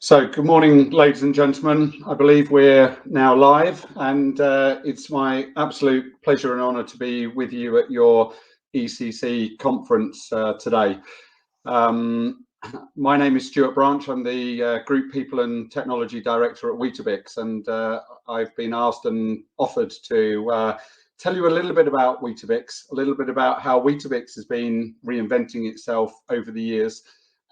So, good morning, ladies and gentlemen. I believe we're now live, and it's my absolute pleasure and honour to be with you at your ECC conference today. My name is Stuart Branch. I'm the Group People and Technology Director at Weetabix, and I've been asked and offered to tell you a little bit about Weetabix, a little bit about how Weetabix has been reinventing itself over the years,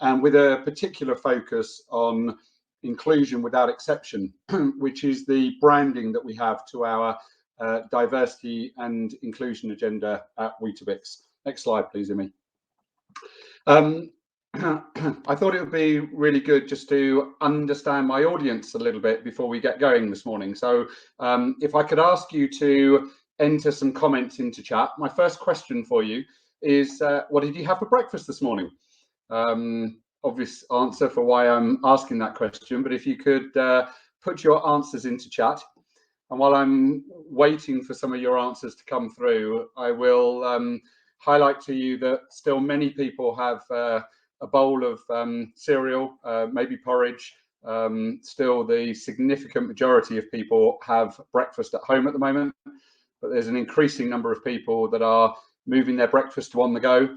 and with a particular focus on inclusion without exception, which is the branding that we have to our diversity and inclusion agenda at Weetabix. Next slide, please, Imi. I thought it would be really good just to understand my audience a little bit before we get going this morning. So if I could ask you to enter some comments into chat. My first question for you is, what did you have for breakfast this morning? Obvious answer for why I'm asking that question, but if you could put your answers into chat. And while I'm waiting for some of your answers to come through, I will highlight to you that still many people have a bowl of cereal, maybe porridge. Still the significant majority of people have breakfast at home at the moment, but there's an increasing number of people that are moving their breakfast to on the go.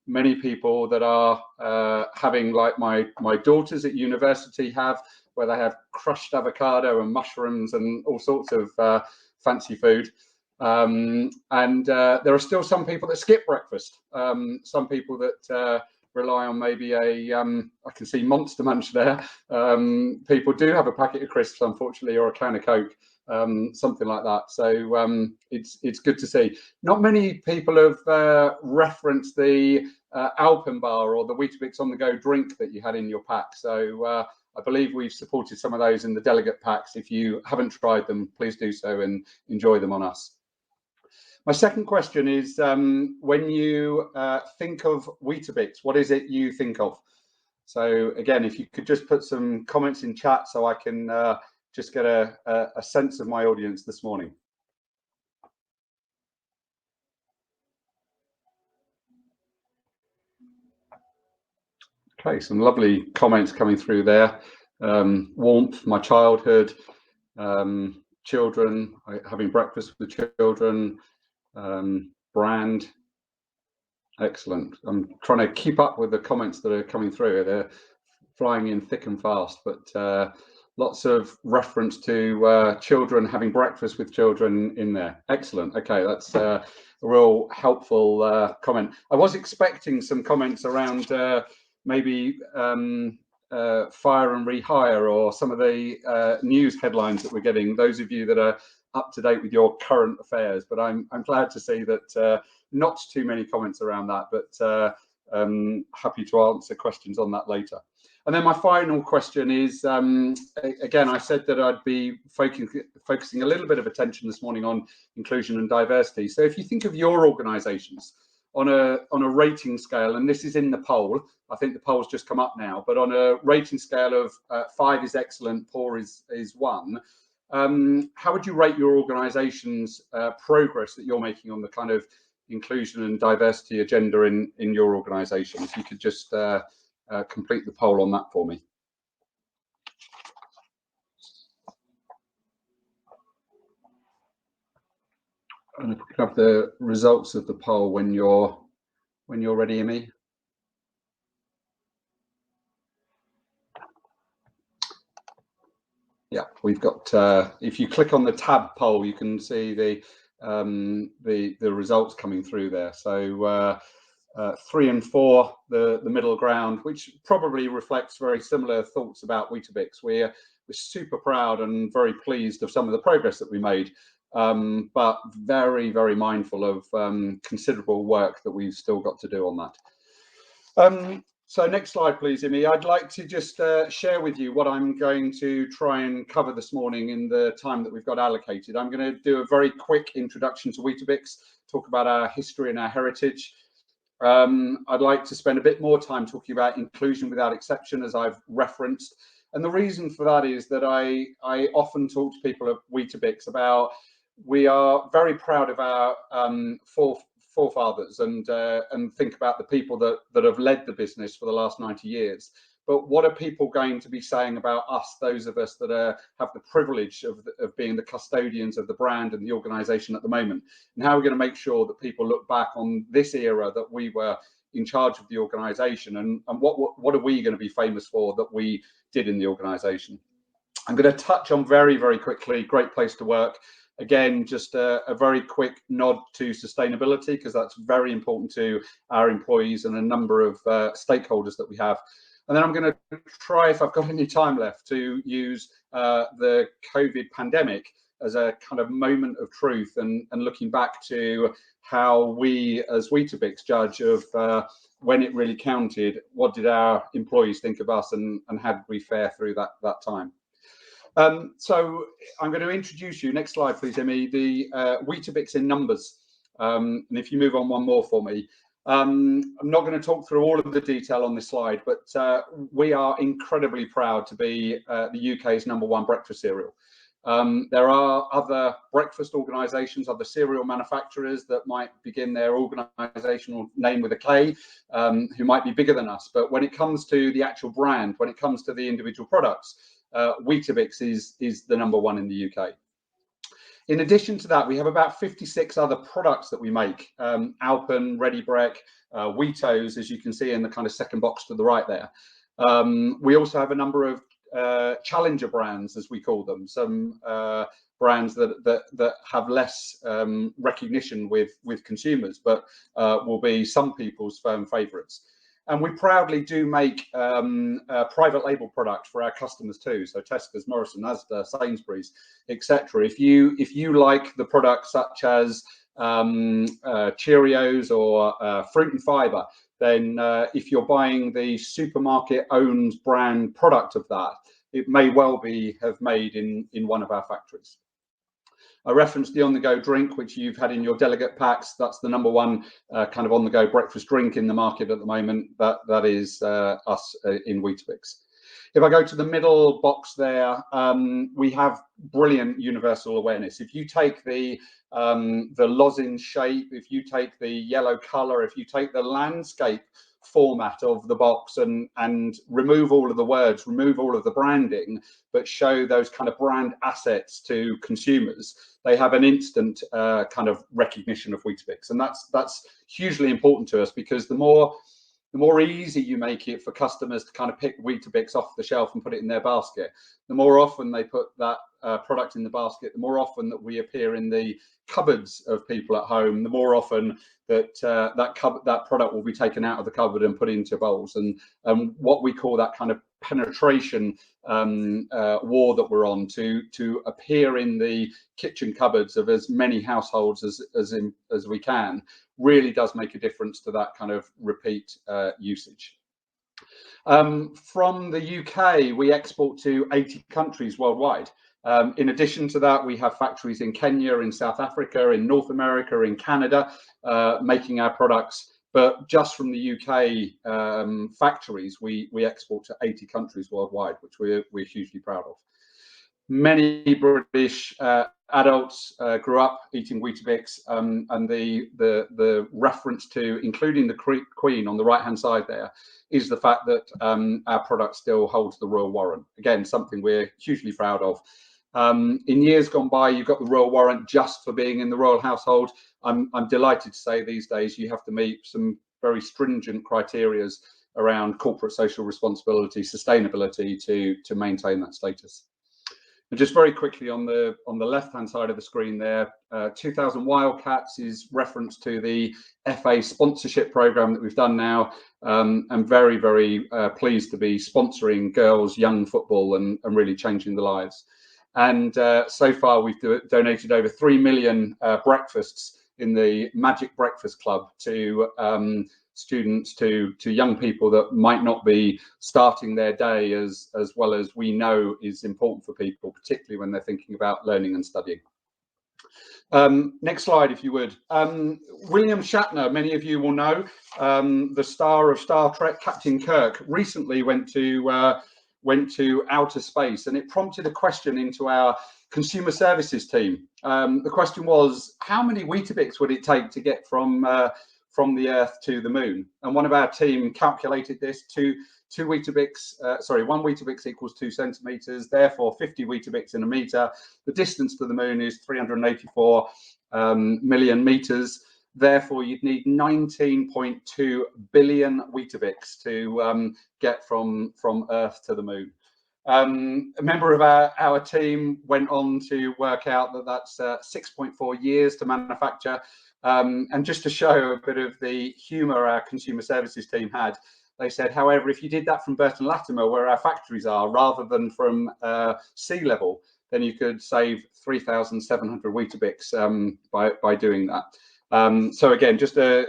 Many people that are having, like my daughters at university have, where they have crushed avocado and mushrooms and all sorts of fancy food. And there are still some people that skip breakfast. Some people that rely on maybe I can see Monster Munch there. People do have a packet of crisps, unfortunately, or a can of Coke. Something like that. So it's good to see. Not many people have referenced the Alpenbar or the Weetabix on the go drink that you had in your pack. So I believe we've supported some of those in the delegate packs. If you haven't tried them, please do so and enjoy them on us. My second question is, when you think of Weetabix, what is it you think of? So again, if you could just put some comments in chat so I can just get a sense of my audience this morning. Okay, some lovely comments coming through there. Warmth, my childhood, children, having breakfast with the children, brand. Excellent. I'm trying to keep up with the comments that are coming through. They're flying in thick and fast, but lots of reference to children having breakfast with children in there. Excellent. Okay, that's a real helpful comment. I was expecting some comments around maybe fire and rehire, or some of the news headlines that we're getting, those of you that are up to date with your current affairs. But I'm glad to see that not too many comments around that, but happy to answer questions on that later. And then my final question is, again, I said that I'd be focusing a little bit of attention this morning on inclusion and diversity. So if you think of your organisations on a rating scale, and this is in the poll, I think the poll's just come up now, but on a rating scale of 5 is excellent, poor is 1, how would you rate your organisation's progress that you're making on the kind of inclusion and diversity agenda in your organisation? If you could just complete the poll on that for me. And if we could have the results of the poll when you're ready, Amy. Yeah, we've got. If you click on the tab poll, you can see the results coming through there. So 3 and 4, the middle ground, which probably reflects very similar thoughts about Weetabix. We're super proud and very pleased of some of the progress that we made, but very, very mindful of considerable work that we've still got to do on that. So next slide, please, Imi. I'd like to just share with you what I'm going to try and cover this morning in the time that we've got allocated. I'm going to do a very quick introduction to Weetabix, talk about our history and our heritage. I'd like to spend a bit more time talking about inclusion without exception, as I've referenced. And the reason for that is that I often talk to people at Weetabix about, we are very proud of our forefathers and think about the people that have led the business for the last 90 years. but what are people going to be saying about us, those of us that have the privilege of being the custodians of the brand and the organization at the moment, and how we're going to make sure that people look back on this era that we were in charge of the organization, and what are we going to be famous for that we did in the organization. I'm going to touch on very, very quickly, Great Place to Work. Again, just a very quick nod to sustainability, because that's very important to our employees and a number of stakeholders that we have. And then I'm going to try, if I've got any time left, to use the COVID pandemic as a kind of moment of truth, and looking back to how we as Weetabix judge of when it really counted, what did our employees think of us, and how did we fare through that time. So I'm going to introduce you, next slide please, Emmy, the Weetabix in numbers. And if you move on one more for me. I'm not going to talk through all of the detail on this slide, but we are incredibly proud to be the UK's #1 breakfast cereal. There are other breakfast organisations, other cereal manufacturers that might begin their organisational name with a K, who might be bigger than us. But when it comes to the actual brand, when it comes to the individual products, Weetabix is the #1 in the UK. In addition to that, we have about 56 other products that we make. Alpen, Ready Brek, Wheatos, as you can see in the kind of second box to the right there. We also have a number of challenger brands, as we call them, some brands that have less recognition with consumers, but will be some people's firm favourites. And we proudly do make a private label product for our customers too. So Tesco's, Morrison, Asda, Sainsbury's, etc. If you like the products such as Cheerios or Fruit and Fibre, then if you're buying the supermarket-owned brand product of that, it may well have made in one of our factories. I referenced the on-the-go drink, which you've had in your delegate packs. That's the #1 kind of on-the-go breakfast drink in the market at the moment. That is us in Weetabix. If I go to the middle box there, we have brilliant universal awareness. If you take the lozenge shape, if you take the yellow colour, if you take the landscape format of the box and remove all of the words, remove all of the branding, but show those kind of brand assets to consumers, they have an instant kind of recognition of Weetabix. And that's hugely important to us, because the more easy you make it for customers to kind of pick Weetabix off the shelf and put it in their basket, the more often they put that product in the basket, the more often that we appear in the cupboards of people at home, the more often that that product will be taken out of the cupboard and put into bowls. And what we call that kind of penetration war that we're on to appear in the kitchen cupboards of as many households as we can really does make a difference to that kind of repeat usage. From the UK, we export to 80 countries worldwide. In addition to that, we have factories in Kenya, in South Africa, in North America, in Canada, making our products. But just from the UK factories, we export to 80 countries worldwide, which we're hugely proud of. Many British adults grew up eating Weetabix, and the reference to including the Queen on the right-hand side there is the fact that our product still holds the Royal Warrant. Again, something we're hugely proud of. In years gone by, you've got the Royal Warrant just for being in the royal household. I'm delighted to say these days you have to meet some very stringent criteria around corporate social responsibility, sustainability to maintain that status. And just very quickly on the left-hand side of the screen there, 2000 Wildcats is reference to the FA sponsorship program that we've done now. I'm very, very pleased to be sponsoring girls' young football and really changing the lives. And so far, we've donated over 3 million breakfasts in the Magic Breakfast Club to students, to young people that might not be starting their day as well as we know is important for people, particularly when they're thinking about learning and studying. Next slide, if you would. William Shatner, many of you will know, the star of Star Trek, Captain Kirk, recently went to outer space, and it prompted a question into our consumer services team. The question was, how many Weetabix would it take to get from from the Earth to the moon. And one of our team calculated this to one Weetabix equals 2 centimeters, therefore 50 Weetabix in a meter. The distance to the moon is 384 million meters. Therefore, you'd need 19.2 billion Weetabix to get from Earth to the moon. A member of our team went on to work out that that's 6.4 years to manufacture. And just to show a bit of the humor our consumer services team had, they said, however, if you did that from Burton Latimer, where our factories are, rather than from sea level, then you could save 3,700 Weetabix by doing that. So again, just a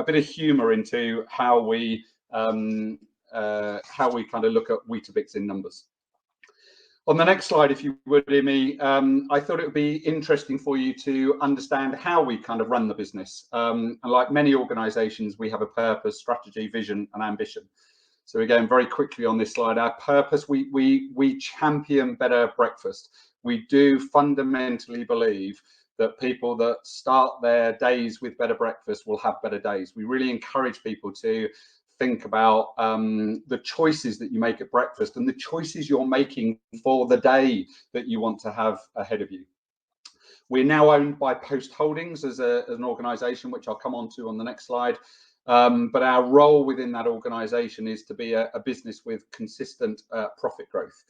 bit of humor into how we kind of look at Weetabix in numbers. On the next slide, if you would, Imi, I thought it would be interesting for you to understand how we kind of run the business. And like many organizations, we have a purpose, strategy, vision, and ambition. So again, very quickly on this slide, our purpose, we champion better breakfast. We do fundamentally believe that people that start their days with better breakfast will have better days. We really encourage people to think about the choices that you make at breakfast and the choices you're making for the day that you want to have ahead of you. We're now owned by Post Holdings as an organization, which I'll come on to on the next slide. But our role within that organization is to be a business with consistent profit growth.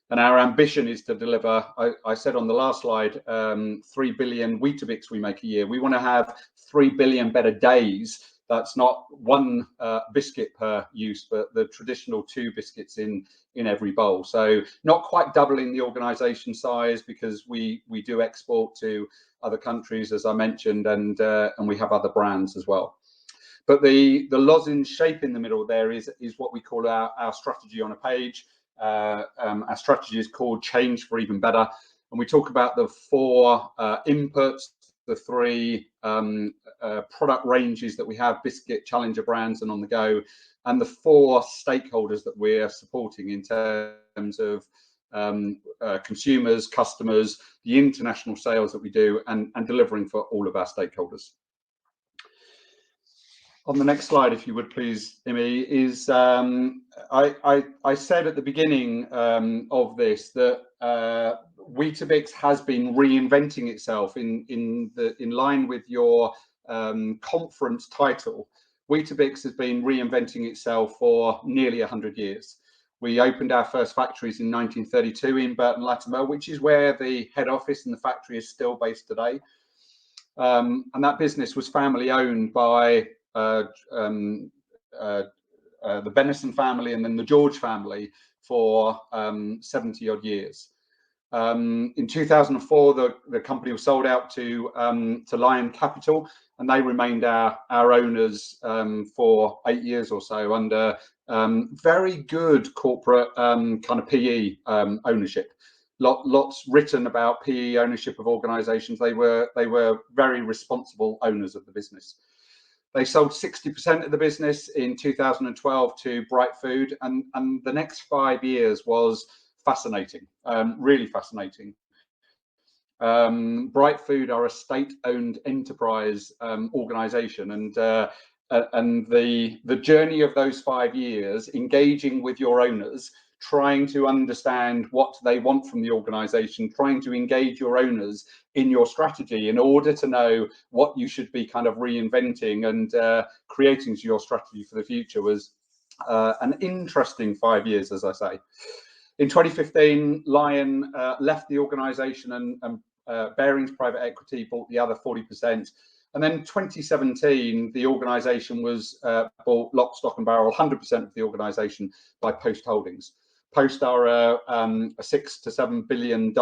And our ambition is to deliver, I said on the last slide, 3 billion Weetabix we make a year. We want to have 3 billion better days. That's not one biscuit per use, but the traditional 2 biscuits in every bowl. So not quite doubling the organization size, because we do export to other countries, as I mentioned, and we have other brands as well. But the lozenge shape in the middle there is what we call our strategy on a page. Our strategy is called Change for Even Better. And we talk about the 4 inputs, the 3 product ranges that we have, biscuit, challenger brands, and on the go, and the 4 stakeholders that we're supporting in terms of consumers, customers, the international sales that we do, and delivering for all of our stakeholders. On the next slide, if you would please, Imi, is I said at the beginning of this that Weetabix has been reinventing itself in line with your conference title. Weetabix has been reinventing itself for nearly 100 years. We opened our first factories in 1932 in Burton Latimer, which is where the head office and the factory is still based today. And that business was family owned by the Benison family and then the George family for 70 odd years. In 2004, the company was sold out to Lion Capital, and they remained our owners for 8 years or so under very good corporate kind of PE ownership. Lots written about PE ownership of organizations. They were very responsible owners of the business. They sold 60% of the business in 2012 to Bright Food, and the next 5 years was fascinating, really fascinating. Bright Food are a state-owned enterprise organization, and the journey of those 5 years, engaging with your owners, trying to understand what they want from the organization, trying to engage your owners in your strategy in order to know what you should be kind of reinventing and creating to your strategy for the future, was an interesting 5 years, as I say. In 2015, Lion left the organization, and Barings Private Equity bought the other 40%. And then 2017, the organization was bought lock, stock and barrel, 100% of the organization, by Post Holdings. Post are a $6 to $7 billion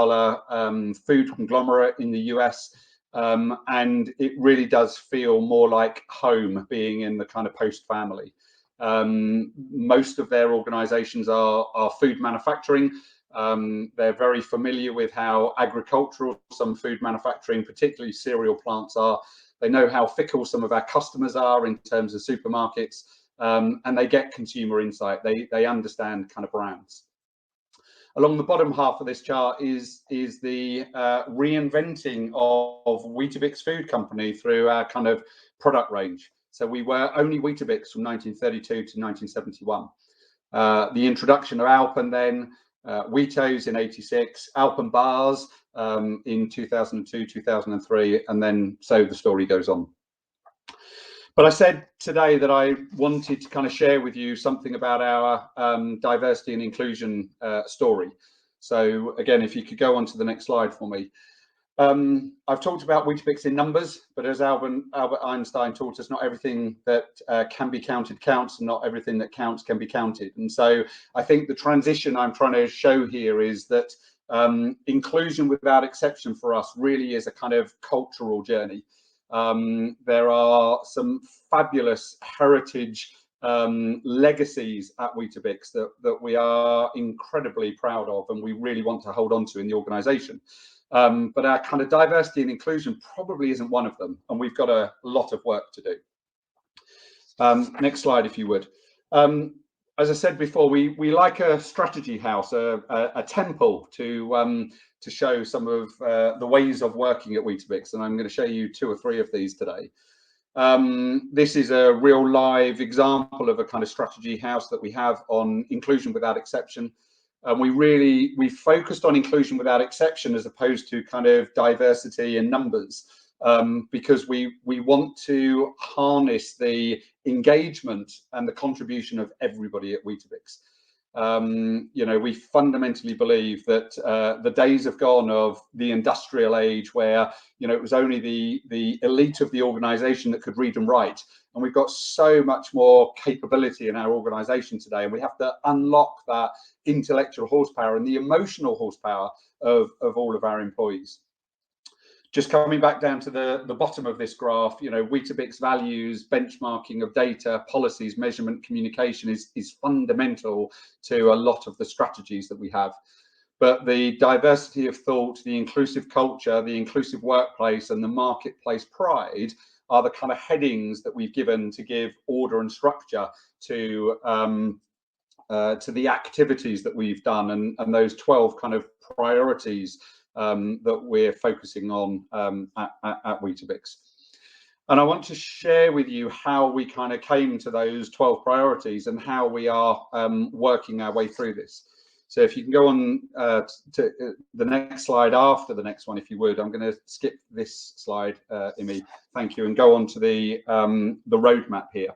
food conglomerate in the US. And it really does feel more like home being in the kind of Post family. Most of their organizations are food manufacturing. They're very familiar with how agricultural some food manufacturing, particularly cereal plants, are. They know how fickle some of our customers are in terms of supermarkets, and they get consumer insight. They understand kind of brands. Along the bottom half of this chart is the reinventing of Weetabix Food Company through our kind of product range. So we were only Weetabix from 1932 to 1971. The introduction of Alpen then, Wheatos in 86, Alpen bars in 2002, 2003, and then so the story goes on. But I said today that I wanted to kind of share with you something about our diversity and inclusion story. So again, if you could go on to the next slide for me. I've talked about Weetabix in numbers, but as Albert Einstein taught us, not everything that can be counted counts, and not everything that counts can be counted. And so I think the transition I'm trying to show here is that inclusion without exception for us really is a kind of cultural journey. There are some fabulous heritage legacies at Weetabix that we are incredibly proud of, and we really want to hold on to in the organisation. But our kind of diversity and inclusion probably isn't one of them, and we've got a lot of work to do. Next slide, if you would. As I said before, we like a strategy house, a temple to show some of the ways of working at Weetabix, and I'm going to show you 2 or 3 of these today. This is a real live example of a kind of strategy house that we have on inclusion without exception. And we focused on inclusion without exception as opposed to kind of diversity in numbers, because we want to harness the engagement and the contribution of everybody at Weetabix. You know, we fundamentally believe that the days have gone of the industrial age where, you know, it was only the elite of the organization that could read and write. And we've got so much more capability in our organization today, and we have to unlock that intellectual horsepower and the emotional horsepower of all of our employees. Just coming back down to the bottom of this graph, you know, Weetabix values, benchmarking of data, policies, measurement, communication is fundamental to a lot of the strategies that we have. But the diversity of thought, the inclusive culture, the inclusive workplace, and the marketplace pride are the kind of headings that we've given to give order and structure to the activities that we've done, and those 12 kind of priorities that we're focusing on at Weetabix. And I want to share with you how we kind of came to those 12 priorities and how we are working our way through this. So if you can go on to the next slide after the next one, if you would. I'm going to skip this slide, Imi, thank you, and go on to the roadmap here.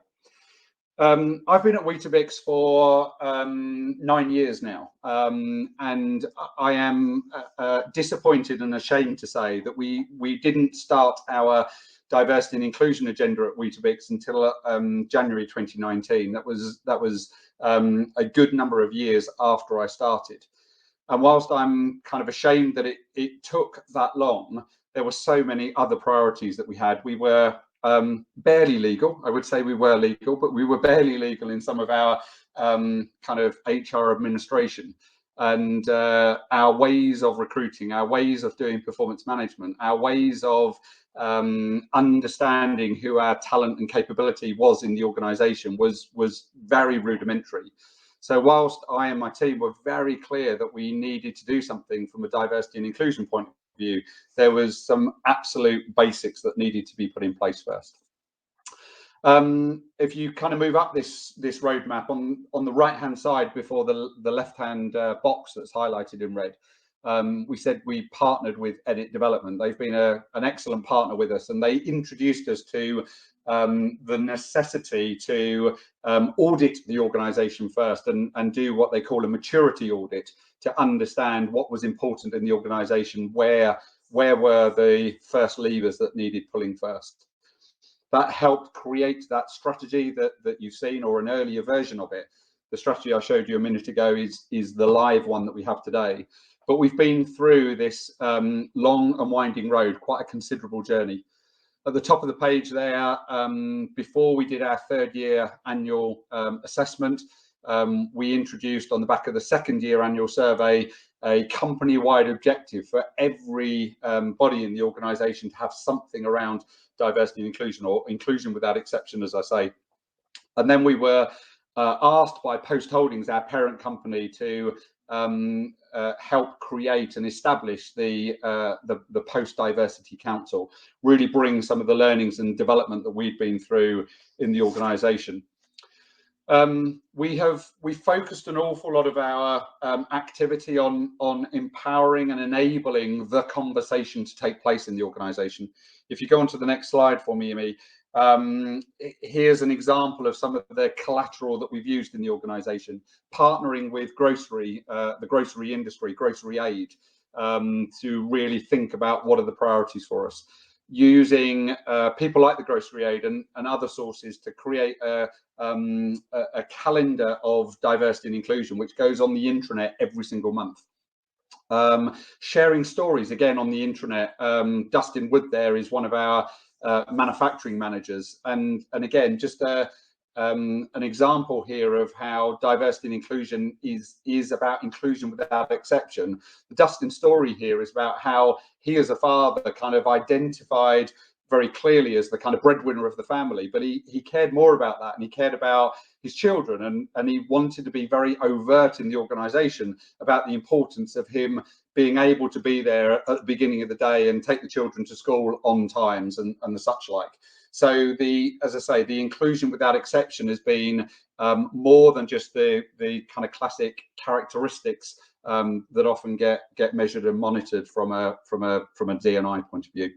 I've been at Weetabix for 9 years now, and I am disappointed and ashamed to say that we didn't start our diversity and inclusion agenda at Weetabix until January 2019. That was a good number of years after I started. And whilst I'm kind of ashamed that it took that long, there were so many other priorities that we had. We were barely legal. I would say we were legal, but we were barely legal in some of our kind of HR administration, and our ways of recruiting, our ways of doing performance management, our ways of understanding who our talent and capability was in the organization was very rudimentary. So whilst I and my team were very clear that we needed to do something from a diversity and inclusion point of view, there was some absolute basics that needed to be put in place first. If you kind of move up this roadmap on the right hand side before the left hand box that's highlighted in red, we said we partnered with Edit Development. They've been an excellent partner with us, and they introduced us to the necessity to audit the organization first and do what they call a maturity audit to understand what was important in the organization, where were the first levers that needed pulling first. That helped create that strategy that you've seen, or an earlier version of it. The strategy I showed you a minute ago is the live one that we have today. But we've been through this long and winding road, quite a considerable journey. At the top of the page there, before we did our 3rd year annual assessment, we introduced on the back of the 2nd year annual survey a company-wide objective for every body in the organisation to have something around diversity and inclusion, or inclusion without exception, as I say. And then we were asked by Post Holdings, our parent company, to help create and establish the Post-Diversity Council, really bring some of the learnings and development that we've been through in the organisation. We focused an awful lot of our activity on empowering and enabling the conversation to take place in the organisation. If you go on to the next slide for me, Amy, here's an example of some of the collateral that we've used in the organisation, partnering with the grocery industry, grocery aid, to really think about what are the priorities for us. Using people like the grocery aid and other sources to create a calendar of diversity and inclusion, which goes on the intranet every single month. Sharing stories again on the intranet. Dustin Wood there is one of our manufacturing managers, and again, just an example here of how diversity and inclusion is about inclusion without exception. The Dustin story here is about how he, as a father, kind of identified very clearly as the kind of breadwinner of the family, but he cared more about that, and he cared about his children, and he wanted to be very overt in the organisation about the importance of him being able to be there at the beginning of the day and take the children to school on times and the such like. So as I say, the inclusion without exception has been more than just the kind of classic characteristics that often get measured and monitored from a D&I point of view.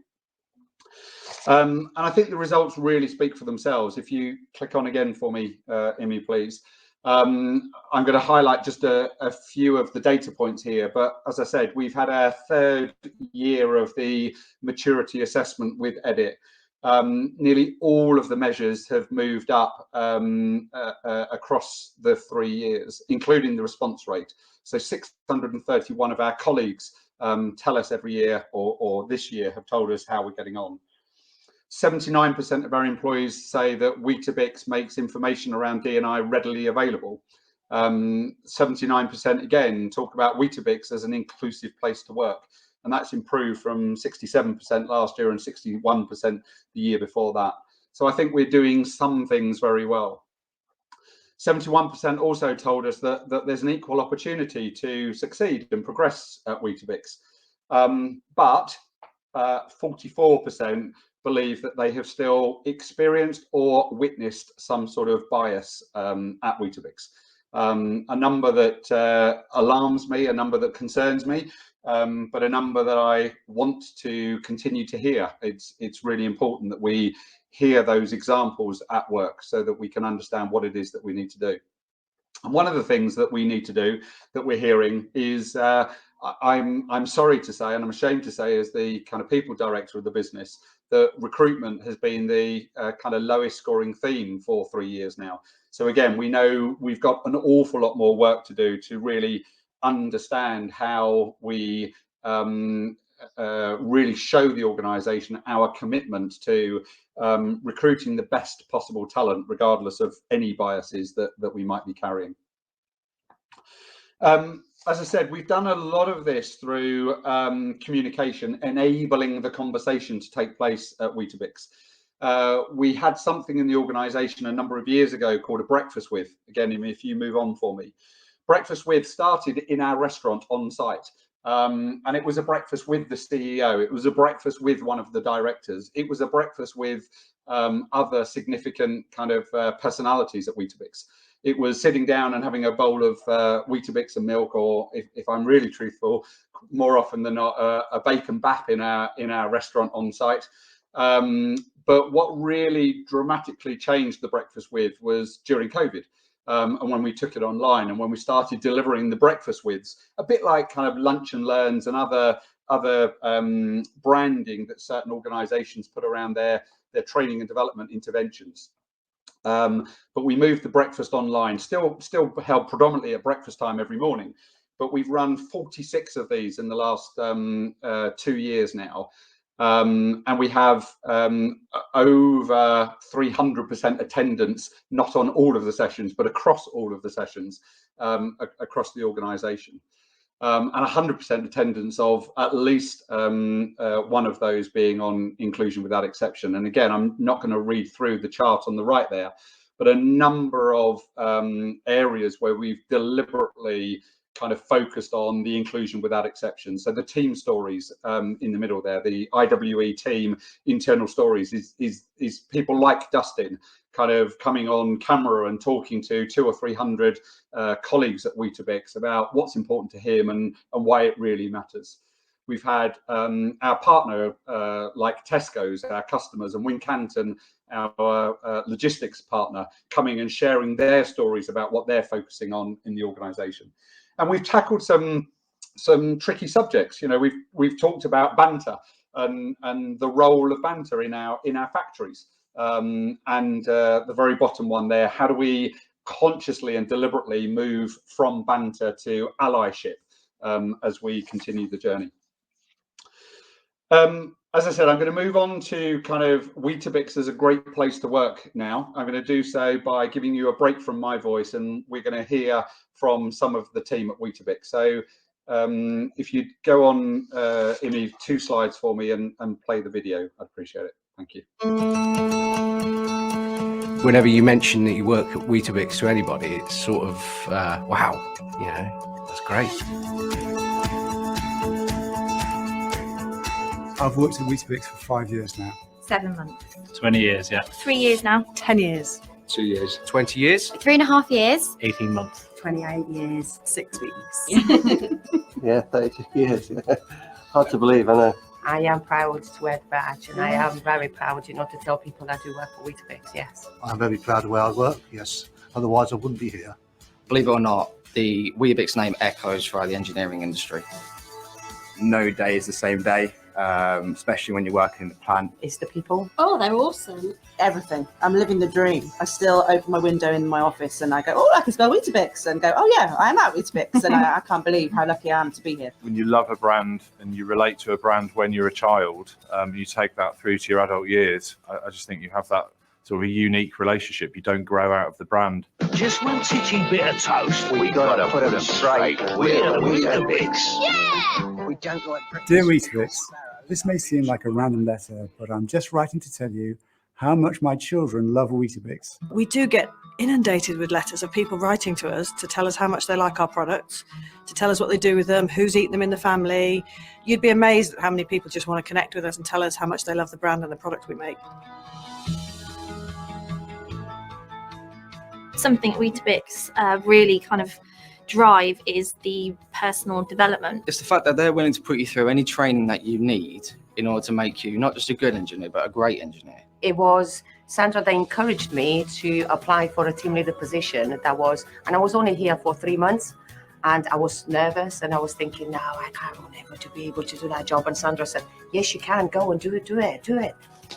And I think the results really speak for themselves. If you click on again for me, Imi, please. I'm going to highlight just a few of the data points here, but as I said, we've had our third year of the maturity assessment with EDIT. Nearly all of the measures have moved up across the 3 years, including the response rate. So 631 of our colleagues tell us every year, or this year have told us how we're getting on. 79% of our employees say that Weetabix makes information around D&I readily available. 79% again talk about Weetabix as an inclusive place to work, and that's improved from 67% last year and 61% the year before that. So I think we're doing some things very well. 71% also told us that there's an equal opportunity to succeed and progress at Weetabix, but 44% believe that they have still experienced or witnessed some sort of bias at Weetabix. A number that alarms me, a number that concerns me, but a number that I want to continue to hear. It's really important that we hear those examples at work so that we can understand what it is that we need to do. And one of the things that we need to do that we're hearing is, I'm sorry to say, and I'm ashamed to say, as the kind of people director of the business, that recruitment has been the kind of lowest scoring theme for 3 years now. So again, we know we've got an awful lot more work to do to really understand how we really show the organisation our commitment to recruiting the best possible talent, regardless of any biases that we might be carrying. As I said, we've done a lot of this through communication, enabling the conversation to take place at Weetabix. We had something in the organisation a number of years ago called a breakfast with. Again, if you move on for me. Breakfast with started in our restaurant on site. And it was a breakfast with the CEO. It was a breakfast with one of the directors. It was a breakfast with other significant kind of personalities at Weetabix. It was sitting down and having a bowl of Weetabix and milk, or if I'm really truthful, more often than not, a bacon bap in our restaurant on site. But what really dramatically changed the breakfast with was during COVID. And when we took it online, and when we started delivering the breakfast withs, a bit like kind of lunch and learns and other branding that certain organisations put around their training and development interventions. But we moved the breakfast online, still held predominantly at breakfast time every morning, but we've run 46 of these in the last 2 years now. And we have over 300% attendance, not on all of the sessions, but across all of the sessions across the organisation. And 100% attendance of at least one of those being on inclusion without exception. And again, I'm not going to read through the chart on the right there, but a number of areas where we've deliberately kind of focused on the inclusion without exception. So the team stories in the middle there, the IWE team internal stories is people like Dustin kind of coming on camera and talking to 200 or 300 colleagues at Weetabix about what's important to him and why it really matters. We've had our partner like Tesco's, our customers, and Wincanton, our logistics partner, coming and sharing their stories about what they're focusing on in the organisation. And we've tackled some tricky subjects. You know, we've talked about banter and the role of banter in our factories. And the very bottom one there, how do we consciously and deliberately move from banter to allyship as we continue the journey? As I said, I'm going to move on to kind of Weetabix as a great place to work now. I'm going to do so by giving you a break from my voice, and we're going to hear from some of the team at Weetabix. So if you'd go on, Imi, 2 slides for me and play the video, I'd appreciate it. Thank you. Whenever you mention that you work at Weetabix to anybody, it's sort of, wow, you know, that's great. I've worked at Weetabix for 5 years now. 7 months. 20 years, yeah. 3 years now. 10 years. 2 years. 20 years. 3.5 years. 18 months. 28 years. 6 weeks. Yeah, 32 years. Yeah. Hard to believe, I know. I am proud to wear the badge, and I am very proud, you know, to tell people I do work for Weetabix, yes. I'm very proud of where I work, yes. Otherwise I wouldn't be here. Believe it or not, the WeetBix name echoes throughout the engineering industry. No day is the same day, especially when you're working in the plant. It's the people. Oh, they're awesome. Everything. I'm living the dream. I still open my window in my office and I go, oh, I can spell Weetabix, and go, oh yeah, I am at Weetabix, and I can't believe how lucky I am to be here. When you love a brand and you relate to a brand when you're a child, you take that through to your adult years. I just think you have that sort of a unique relationship. You don't grow out of the brand. Just one titchy bit of toast. We gotta put them straight. We're the Weetabix. Yeah! We don't like Dear Weetabix, this may seem like a random letter, but I'm just writing to tell you how much my children love Weetabix. We do get inundated with letters of people writing to us to tell us how much they like our products, to tell us what they do with them, who's eaten them in the family. You'd be amazed at how many people just want to connect with us and tell us how much they love the brand and the product we make. Something Weetabix really kind of drive is the personal development. It's the fact that they're willing to put you through any training that you need in order to make you not just a good engineer, but a great engineer. It was Sandra that encouraged me to apply for a team leader position. And I was only here for 3 months, and I was nervous and I was thinking, no, I can't never to be able to do that job. And Sandra said, yes, you can, go and do it.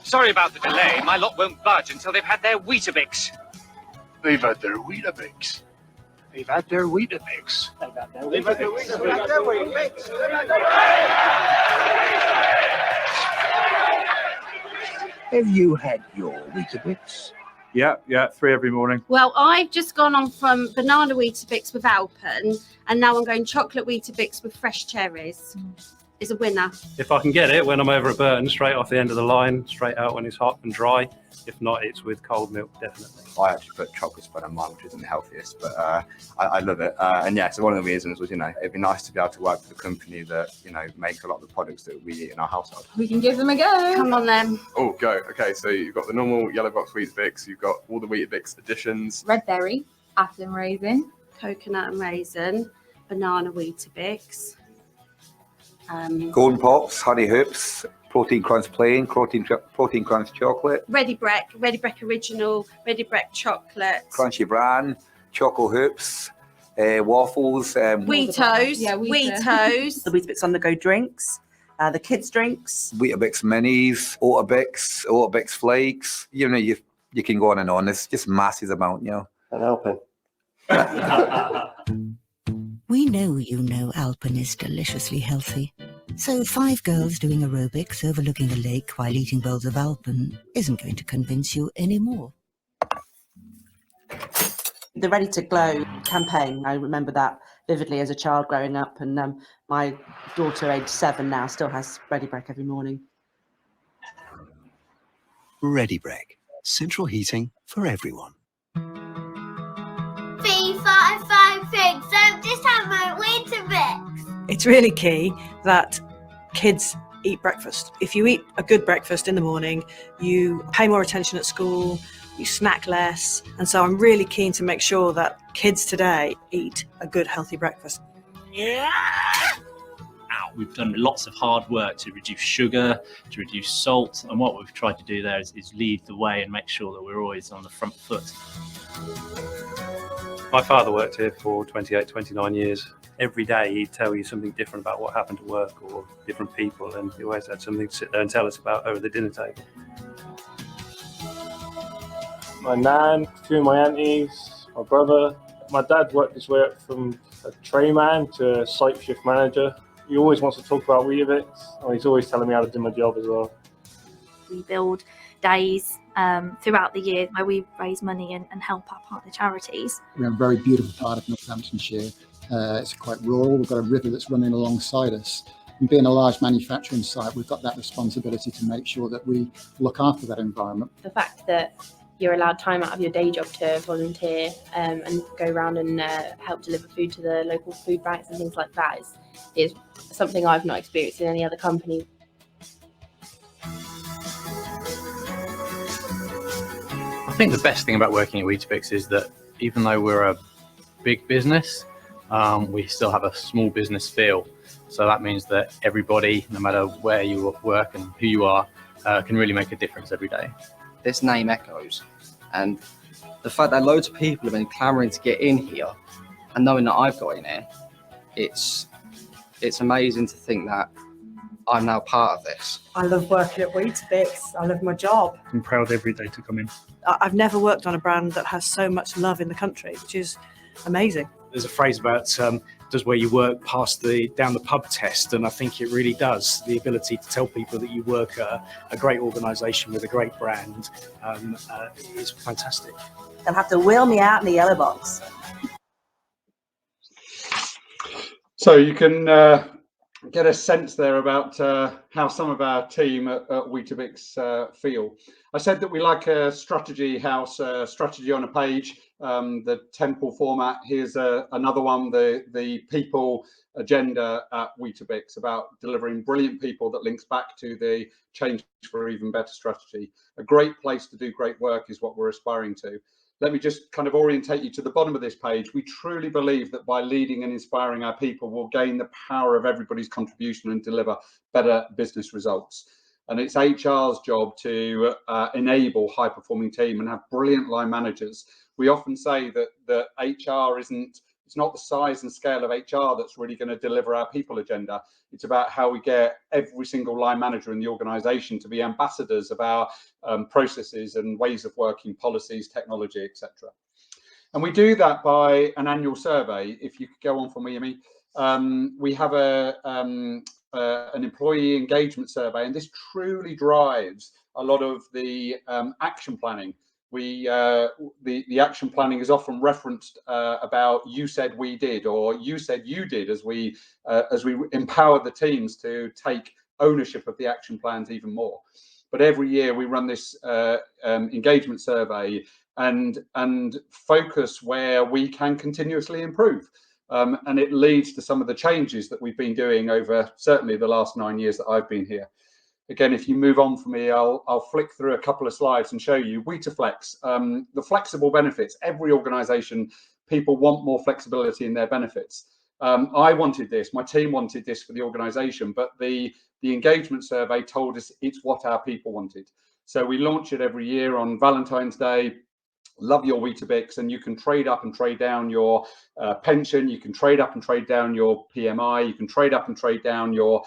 Sorry about the delay. My lot won't budge until they've had their Weetabix. They've had their Weetabix. They've had their Weetabix. They've had their Weetabix. Have you had your Weetabix? Yeah, 3 every morning. Well, I've just gone on from banana Weetabix with Alpen, and now I'm going chocolate Weetabix with fresh cherries. It's a winner. If I can get it when I'm over at Burton, straight off the end of the line, straight out when it's hot and dry. If not, it's with cold milk, definitely. I actually put chocolate spread on mine, which isn't the healthiest, but I love it. And yeah, so one of the reasons was, you know, it'd be nice to be able to work for a company that, you know, make a lot of the products that we eat in our household. We can give them a go. Come on then. Oh, go. Okay, so you've got the normal yellow box Weetabix, you've got all the Weetabix additions. Red berry, apple and raisin, coconut and raisin, banana Weetabix. Golden Pops, Honey Hoops, Protein Crunch Plain, Protein Crunch Chocolate, Ready Breck Original, Ready Breck Chocolate, Crunchy Bran, Choco Hoops, waffles, Weetos, Weetos. The Weetabix on the go drinks, the kids drinks, Weetabix Minis, Weetabix Flakes. You know, you can go on and on. It's just massive amount, you know. And Alpen. We know you know Alpen is deliciously healthy. So 5 girls doing aerobics overlooking a lake while eating bowls of Alpen isn't going to convince you anymore. the Ready to Glow campaign. I remember that vividly as a child growing up, and my daughter, aged 7 now, still has Ready Break every morning. Ready Break, central heating for everyone. 3, 5, 5, 6, 7, this time my It's really key that kids eat breakfast. If you eat a good breakfast in the morning, you pay more attention at school, you snack less. And so I'm really keen to make sure that kids today eat a good, healthy breakfast. We've done lots of hard work to reduce sugar, to reduce salt, and what we've tried to do there is lead the way and make sure that we're always on the front foot. My father worked here for 28, 29 years. Every day he'd tell you something different about what happened to work or different people, and he always had something to sit there and tell us about over the dinner table. My nan, a few of my aunties, my brother. My dad worked his way up from a tray man to a site shift manager. He always wants to talk about Weetabix, and he's always telling me how to do my job as well. We build days throughout the year where we raise money and help our partner charities. We're in a very beautiful part of Northamptonshire. It's quite rural. We've got a river that's running alongside us. And being a large manufacturing site, we've got that responsibility to make sure that we look after that environment. The fact that you're allowed time out of your day job to volunteer and go around and help deliver food to the local food banks and things like that is something I've not experienced in any other company. I think the best thing about working at WeetBix is that even though we're a big business, we still have a small business feel. So that means that everybody, no matter where you work and who you are, can really make a difference every day. This name echoes, and the fact that loads of people have been clamoring to get in here, and knowing that I've got in here, it's amazing to think that I'm now part of this. I love working at WeetBix. I love my job. I'm proud every day to come in. I've never worked on a brand that has so much love in the country, which is amazing. There's a phrase about does where you work pass down the pub test, and I think it really does. The ability to tell people that you work at a great organisation with a great brand is fantastic. They'll have to wheel me out in the yellow box. So you can get a sense there about how some of our team at Weetabix feel. I said that we like a strategy house, strategy on a page, the temple format. Here's another one, the people agenda at Weetabix, about delivering brilliant people that links back to the change for even better strategy. A great place to do great work is what we're aspiring to. Let me just kind of orientate you to the bottom of this page. We truly believe that by leading and inspiring our people, we'll gain the power of everybody's contribution and deliver better business results. And it's HR's job to enable high-performing team and have brilliant line managers. We often say that HR it's not the size and scale of HR that's really going to deliver our people agenda. It's about how we get every single line manager in the organization to be ambassadors of our processes and ways of working, policies, technology, etc. And we do that by an annual survey. If you could go on for me, Amy. We have an employee engagement survey, and this truly drives a lot of the action planning. The action planning is often referenced about you said we did, or you said you did, as we empower the teams to take ownership of the action plans even more. But every year we run this engagement survey and focus where we can continuously improve. And it leads to some of the changes that we've been doing over certainly the last 9 years that I've been here. Again, if you move on for me, I'll flick through a couple of slides and show you Weetaflex, the flexible benefits. Every organisation, people want more flexibility in their benefits. I wanted this, my team wanted this for the organisation, but the engagement survey told us it's what our people wanted. So we launch it every year on Valentine's Day. Love your Weetabix, and you can trade up and trade down your pension, you can trade up and trade down your PMI, you can trade up and trade down your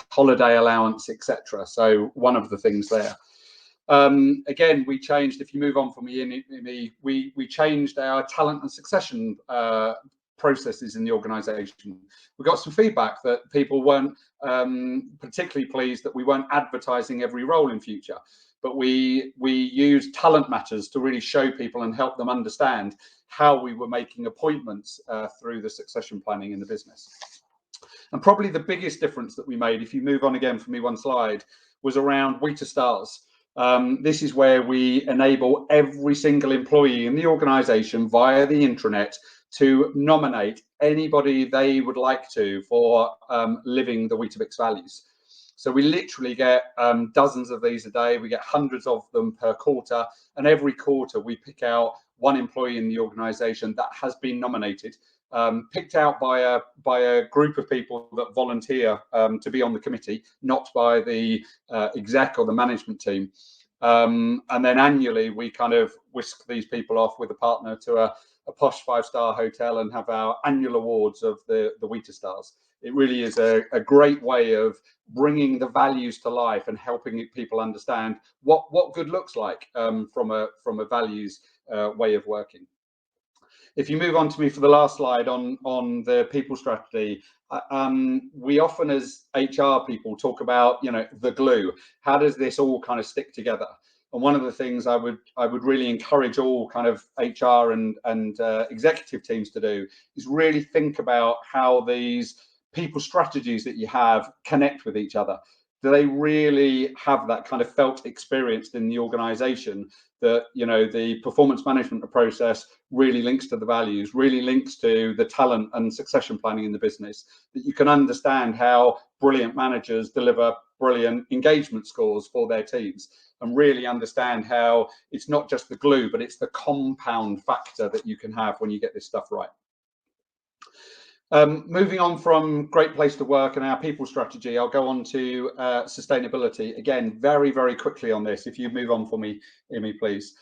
holiday allowance, etc. So one of the things there. Again, we changed, if you move on from me, we changed our talent and succession processes in the organisation. We got some feedback that people weren't particularly pleased that we weren't advertising every role in future. But we used Talent Matters to really show people and help them understand how we were making appointments through the succession planning in the business. And probably the biggest difference that we made, if you move on again for me one slide, was around Weeta Stars. This is where we enable every single employee in the organisation via the intranet to nominate anybody they would like to for living the Weetabix values. So we literally get dozens of these a day. We get hundreds of them per quarter, and every quarter we pick out one employee in the organisation that has been nominated, picked out by a group of people that volunteer to be on the committee, not by the exec or the management team. And then annually we kind of whisk these people off with a partner to a posh 5-star hotel and have our annual awards of the Wheater Stars. It really is a great way of bringing the values to life and helping people understand what good looks like from a values way of working. If you move on to me for the last slide on the people strategy, we often as HR people talk about, you know, the glue. How does this all kind of stick together? And one of the things I would really encourage all kind of HR and executive teams to do is really think about how these people strategies that you have connect with each other. Do they really have that kind of felt experience in the organization that, you know, the performance management process really links to the values, really links to the talent and succession planning in the business, that you can understand how brilliant managers deliver brilliant engagement scores for their teams, and really understand how it's not just the glue, but it's the compound factor that you can have when you get this stuff right. Moving on from great place to work and our people strategy, I'll go on to sustainability. Again, very, very quickly on this. If you move on for me, Amy, please.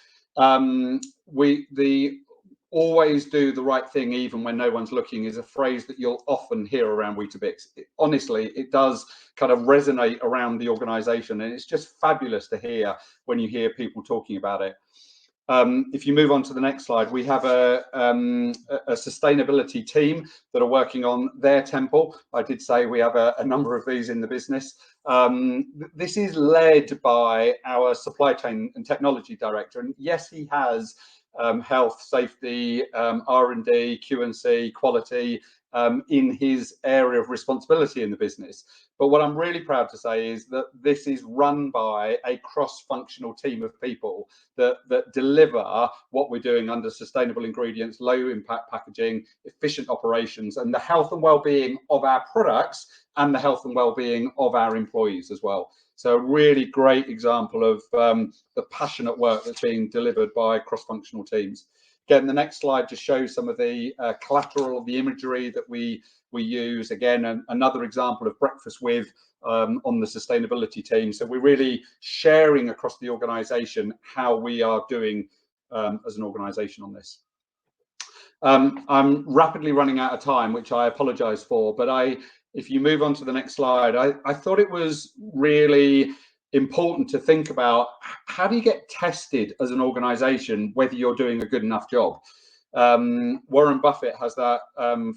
Always do the right thing even when no one's looking is a phrase that you'll often hear around Weetabix. Honestly, it does kind of resonate around the organization, and it's just fabulous to hear when you hear people talking about it. If you move on to the next slide, we have a sustainability team that are working on their temple. I did say we have a number of these in the business. This is led by our supply chain and technology director. And yes, he has health, safety, R&D, Q&C, quality in his area of responsibility in the business. But what I'm really proud to say is that this is run by a cross-functional team of people that deliver what we're doing under sustainable ingredients, low impact packaging, efficient operations, and the health and well-being of our products and the health and well-being of our employees as well. So a really great example of the passionate work that's being delivered by cross-functional teams. Again, the next slide just shows some of the collateral, the imagery that we use. Again, another example of breakfast with on the sustainability team. So we're really sharing across the organisation how we are doing as an organisation on this. I'm rapidly running out of time, which I apologise for, but if you move on to the next slide, I thought it was really important to think about how do you get tested as an organization whether you're doing a good enough job. Warren Buffett has that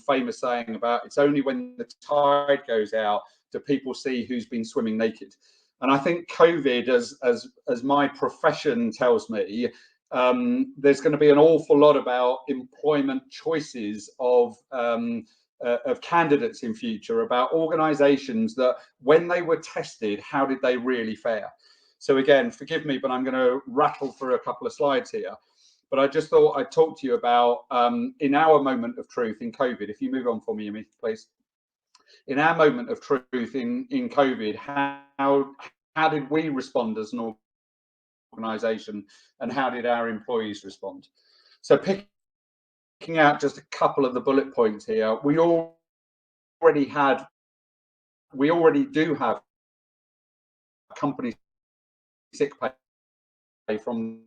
famous saying about it's only when the tide goes out do people see who's been swimming naked. And I think COVID, as my profession tells me, there's going to be an awful lot about employment choices of candidates in future, about organizations that when they were tested, how did they really fare? So again, forgive me, but I'm going to rattle through a couple of slides here. But I just thought I'd talk to you about in our moment of truth in COVID. If you move on for me, Amy, please. In our moment of truth in COVID, how did we respond as an organization, and how did our employees respond? So picking out just a couple of the bullet points here, we already do have company sick pay from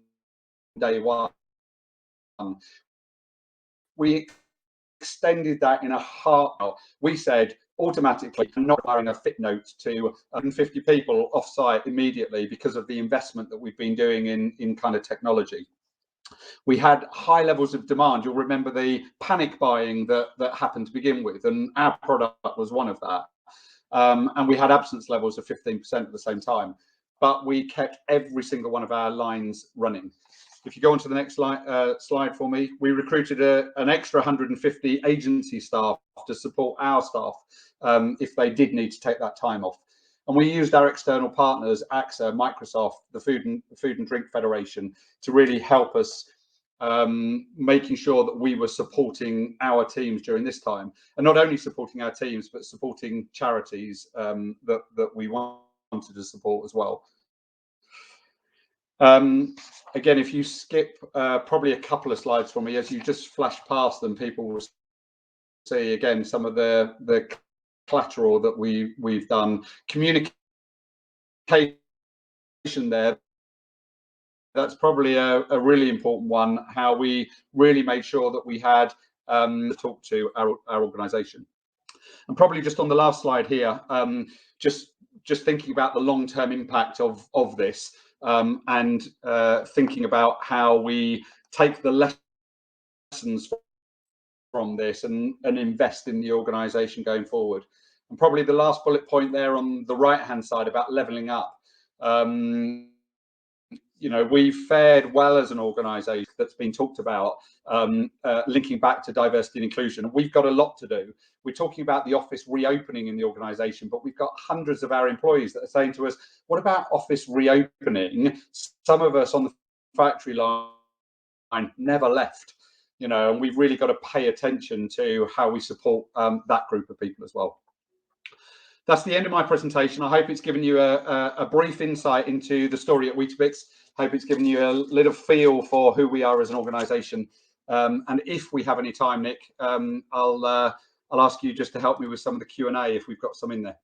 day one. We extended that in a heartbeat. We said automatically not requiring a fit note to 150 people off site immediately because of the investment that we've been doing in kind of technology. We had high levels of demand. You'll remember the panic buying that happened to begin with, and our product was one of that. And we had absence levels of 15% at the same time, but we kept every single one of our lines running. If you go on to the next slide for me, we recruited an extra 150 agency staff to support our staff if they did need to take that time off. And we used our external partners, AXA, Microsoft, the Food and Drink Federation, to really help us making sure that we were supporting our teams during this time, and not only supporting our teams, but supporting charities that we wanted to support as well. Again, if you skip probably a couple of slides for me, as you just flash past them, people will see again some of the collateral that we've done. Communication there, that's probably a really important one, how we really made sure that we had to talk to our organization. And probably just on the last slide here, just thinking about the long-term impact of this, and thinking about how we take the lessons from this and invest in the organization going forward. And probably the last bullet point there on the right hand side about leveling up. You know, we've fared well as an organization that's been talked about, linking back to diversity and inclusion. We've got a lot to do. We're talking about the office reopening in the organization, but we've got hundreds of our employees that are saying to us, what about office reopening? Some of us on the factory line never left, you know, and we've really got to pay attention to how we support that group of people as well. That's the end of my presentation. I hope it's given you a brief insight into the story at WeetBix. I hope it's given you a little feel for who we are as an organisation. And if we have any time, Nick, I'll ask you just to help me with some of the Q&A if we've got some in there.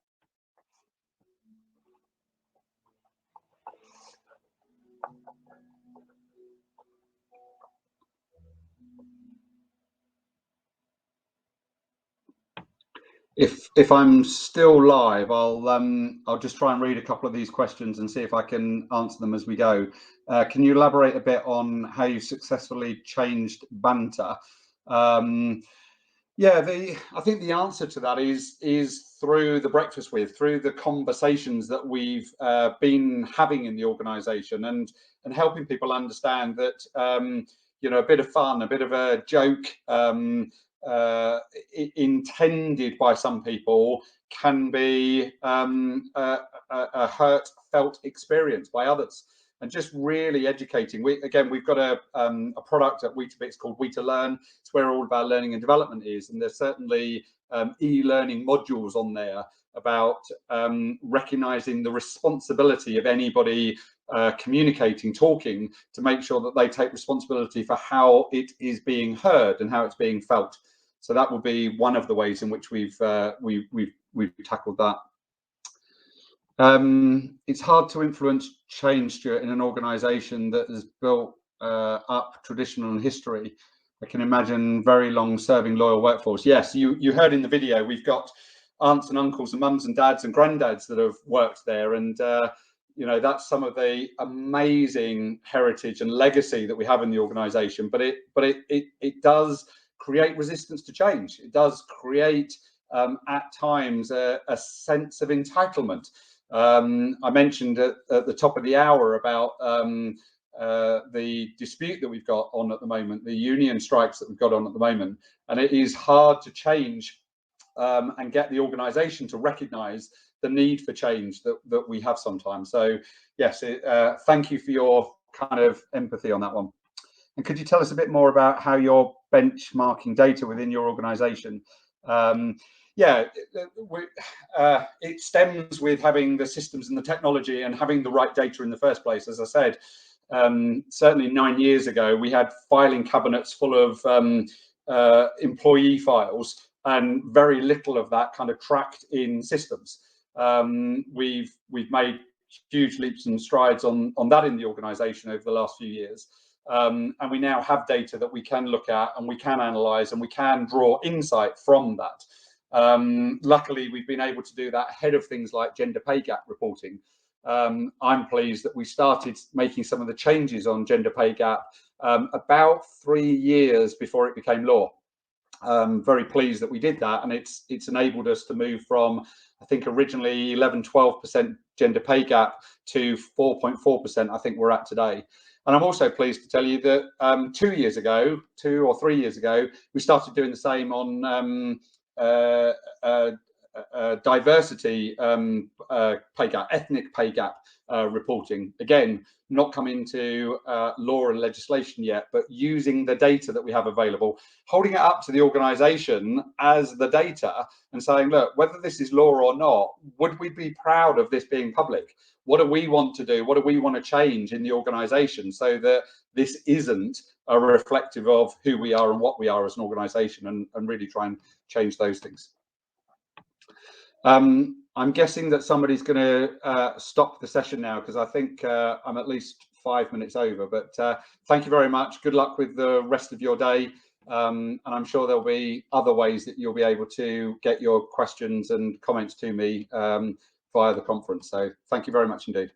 If I'm still live, I'll just try and read a couple of these questions and see if I can answer them as we go. Can you elaborate a bit on how you successfully changed banter? Yeah, I think the answer to that is through the breakfast through the conversations that we've been having in the organisation, and helping people understand that you know, a bit of fun, a bit of a joke, intended by some people, can be a hurt felt experience by others, and just really educating. We've got a product at WeetBix called WeToLearn. It's where all of our learning and development is, and there's certainly e-learning modules on there about recognizing the responsibility of anybody communicating, talking, to make sure that they take responsibility for how it is being heard and how it's being felt. So that would be one of the ways in which we've tackled that. It's hard to influence change, Stuart, in an organisation that has built up tradition and history. I can imagine very long-serving, loyal workforce. Yes, you heard in the video, we've got aunts and uncles and mums and dads and granddads that have worked there, and you know, that's some of the amazing heritage and legacy that we have in the organisation. But it does create resistance to change. It does create at times a sense of entitlement. I mentioned at the top of the hour about the dispute that we've got on at the moment, the union strikes that we've got on at the moment, and it is hard to change and get the organisation to recognise the need for change that we have sometimes. So yes, thank you for your kind of empathy on that one. And could you tell us a bit more about how you're benchmarking data within your organisation? Yeah, it stems with having the systems and the technology and having the right data in the first place. As I said, certainly 9 years ago, we had filing cabinets full of employee files, and very little of that kind of tracked in systems. We've made huge leaps and strides on that in the organisation over the last few years. And we now have data that we can look at and we can analyse and we can draw insight from that. Luckily, we've been able to do that ahead of things like gender pay gap reporting. I'm pleased that we started making some of the changes on gender pay gap about 3 years before it became law. Very pleased that we did that, and it's enabled us to move from, I think, originally 11-12% gender pay gap to 4.4% I think we're at today. And I'm also pleased to tell you that 2 years ago, 2 or 3 years ago, we started doing the same on diversity pay gap, ethnic pay gap, reporting. Again, not coming to law and legislation yet, but using the data that we have available, holding it up to the organisation as the data and saying, look, whether this is law or not, would we be proud of this being public? What do we want to do? What do we want to change in the organisation so that this isn't a reflective of who we are and what we are as an organisation, and really try and change those things. I'm guessing that somebody's going to stop the session now, because I think I'm at least 5 minutes over. But thank you very much. Good luck with the rest of your day. And I'm sure there'll be other ways that you'll be able to get your questions and comments to me via the conference. So thank you very much indeed.